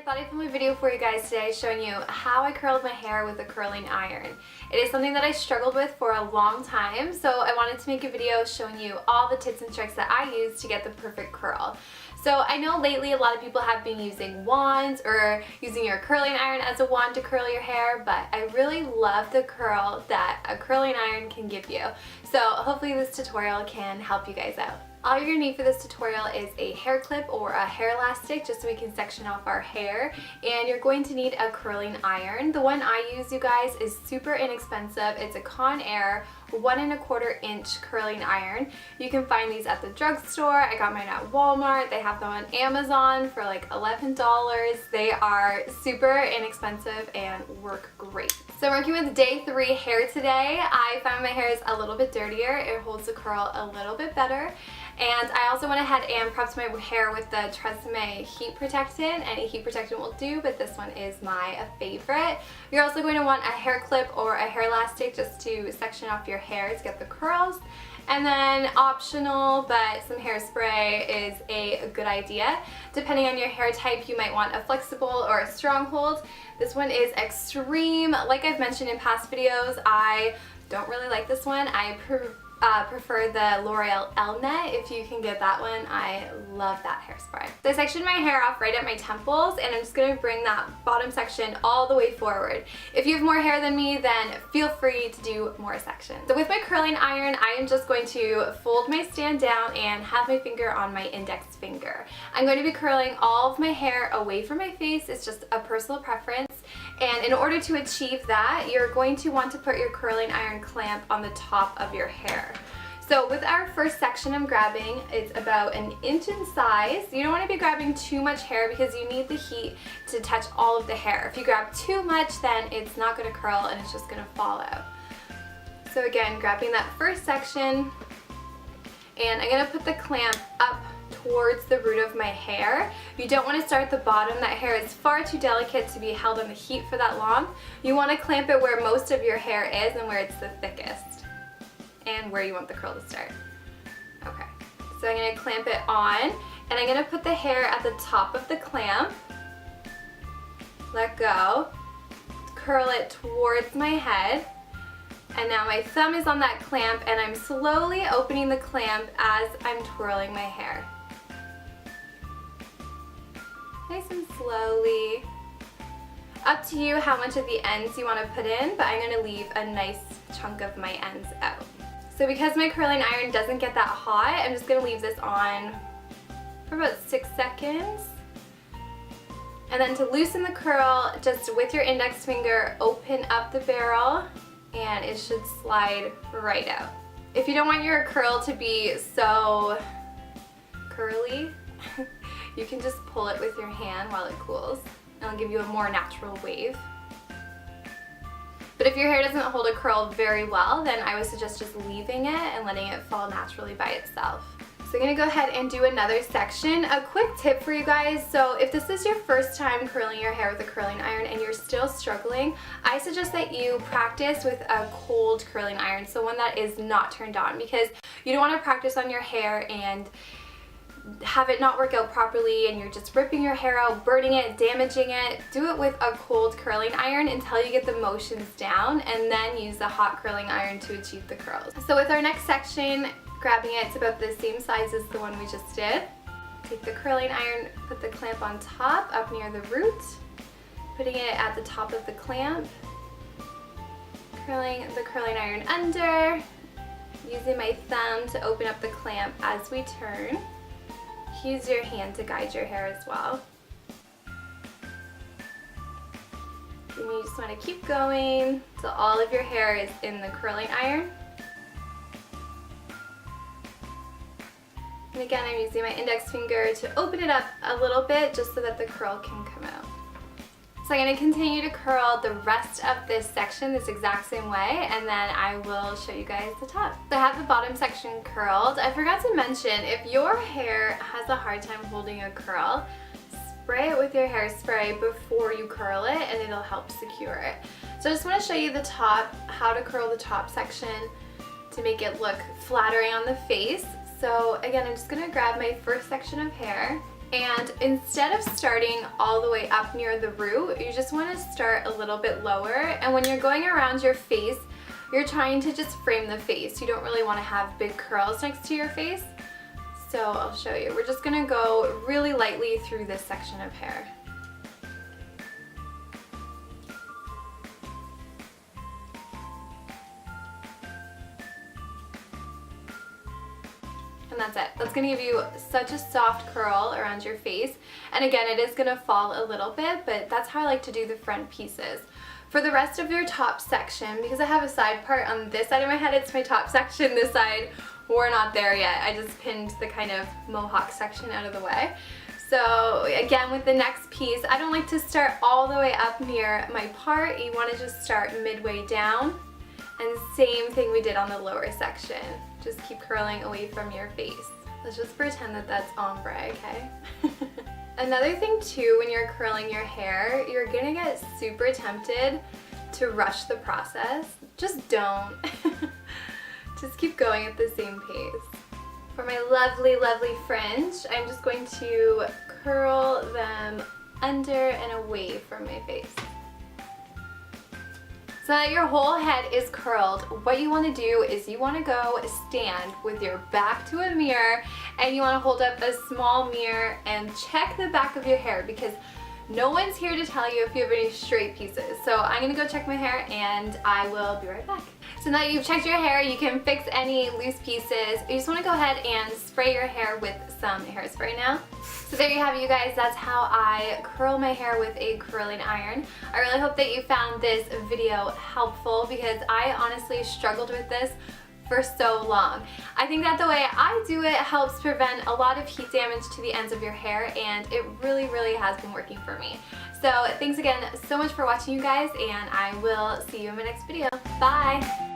thought I'd film a video for you guys today showing you how I curled my hair with a curling iron. It is something that I struggled with for a long time, so I wanted to make a video showing you all the tips and tricks that I use to get the perfect curl. So I know lately a lot of people have been using wands or using your curling iron as a wand to curl your hair, but I really love the curl that a curling iron can give you. So hopefully this tutorial can help you guys out. All you're going to need for this tutorial is a hair clip or a hair elastic just so we can section off our hair, and you're going to need a curling iron. The one I use, you guys, is super inexpensive. It's a Conair 1 1/4 inch curling iron. You can find these at the drugstore. I got mine at Walmart. They have them on Amazon for like $11. They are super inexpensive and work great. So I'm working with day 3 hair today. I found my hair is a little bit dirtier. It holds the curl a little bit better. And I also went ahead and prepped my hair with the Tresemme heat protectant. Any heat protectant will do, but this one is my favorite. You're also going to want a hair clip or a hair elastic just to section off your hair to get the curls. And then optional, but some hairspray is a good idea. Depending on your hair type, you might want a flexible or a strong hold. This one is extreme. Like I've mentioned in past videos, I don't really like this one. I prefer the L'Oreal Elnet. If you can get that one, I love that hairspray. So I sectioned my hair off right at my temples, and I'm just going to bring that bottom section all the way forward. If you have more hair than me, then feel free to do more sections. So with my curling iron, I am just going to fold my stand down and have my finger on my index finger. I'm going to be curling all of my hair away from my face. It's just a personal preference. And in order to achieve that, you're going to want to put your curling iron clamp on the top of your hair. So with our first section I'm grabbing, it's about 1 inch in size. You don't want to be grabbing too much hair because you need the heat to touch all of the hair. If you grab too much, then it's not going to curl and it's just going to fall out. So again, grabbing that first section, and I'm going to put the clamp up towards the root of my hair. You don't want to start at the bottom. That hair is far too delicate to be held on the heat for that long. You want to clamp it where most of your hair is and where it's the thickest and where you want the curl to start. Okay, so I'm going to clamp it on, and I'm going to put the hair at the top of the clamp, let go, curl it towards my head, and now my thumb is on that clamp and I'm slowly opening the clamp as I'm twirling my hair. Nice and slowly. Up to you how much of the ends you want to put in, but I'm going to leave a nice chunk of my ends out. So because my curling iron doesn't get that hot, I'm just going to leave this on for about 6 seconds. And then to loosen the curl, just with your index finger, open up the barrel and it should slide right out. If you don't want your curl to be so curly, you can just pull it with your hand while it cools. It'll give you a more natural wave. But if your hair doesn't hold a curl very well, then I would suggest just leaving it and letting it fall naturally by itself. So I'm going to go ahead and do another section. A quick tip for you guys, so if this is your first time curling your hair with a curling iron and you're still struggling, I suggest that you practice with a cold curling iron, so one that is not turned on, because you don't want to practice on your hair and have it not work out properly and you're just ripping your hair out, burning it, damaging it. Do it with a cold curling iron until you get the motions down, and then use the hot curling iron to achieve the curls. So with our next section, grabbing it, it's about the same size as the one we just did. Take the curling iron, put the clamp on top, up near the root, putting it at the top of the clamp, curling the curling iron under, using my thumb to open up the clamp as we turn. Use your hand to guide your hair as well. And you just want to keep going till all of your hair is in the curling iron. And again, I'm using my index finger to open it up a little bit just so that the curl can come out. So I'm going to continue to curl the rest of this section this exact same way, and then I will show you guys the top. So I have the bottom section curled. I forgot to mention, if your hair has a hard time holding a curl, spray it with your hairspray before you curl it and it'll help secure it. So I just want to show you the top, how to curl the top section to make it look flattering on the face. So again, I'm just going to grab my first section of hair And instead of starting all the way up near the root, you just want to start a little bit lower. And when you're going around your face, you're trying to just frame the face. You don't really want to have big curls next to your face. So I'll show you. We're just going to go really lightly through this section of hair. And that's it. That's going to give you such a soft curl around your face. And again, it is going to fall a little bit, but that's how I like to do the front pieces. For the rest of your top section, because I have a side part on this side of my head, it's my top section. This side, we're not there yet. I just pinned the kind of mohawk section out of the way. So again, with the next piece, I don't like to start all the way up near my part. You want to just start midway down. And same thing we did on the lower section. Just keep curling away from your face. Let's just pretend that that's ombre, okay? Another thing too, when you're curling your hair, you're gonna get super tempted to rush the process. Just don't. Just keep going at the same pace. For my lovely, lovely fringe, I'm just going to curl them under and away from my face. So that your whole head is curled, what you want to do is you want to go stand with your back to a mirror, and you want to hold up a small mirror and check the back of your hair, because no one's here to tell you if you have any straight pieces. So I'm going to go check my hair and I will be right back. So now that you've checked your hair, you can fix any loose pieces. You just want to go ahead and spray your hair with some hairspray now. So there you have it, you guys. That's how I curl my hair with a curling iron. I really hope that you found this video helpful, because I honestly struggled with this for so long. I think that the way I do it helps prevent a lot of heat damage to the ends of your hair, and it really, really has been working for me. So thanks again so much for watching, you guys, and I will see you in my next video. Bye!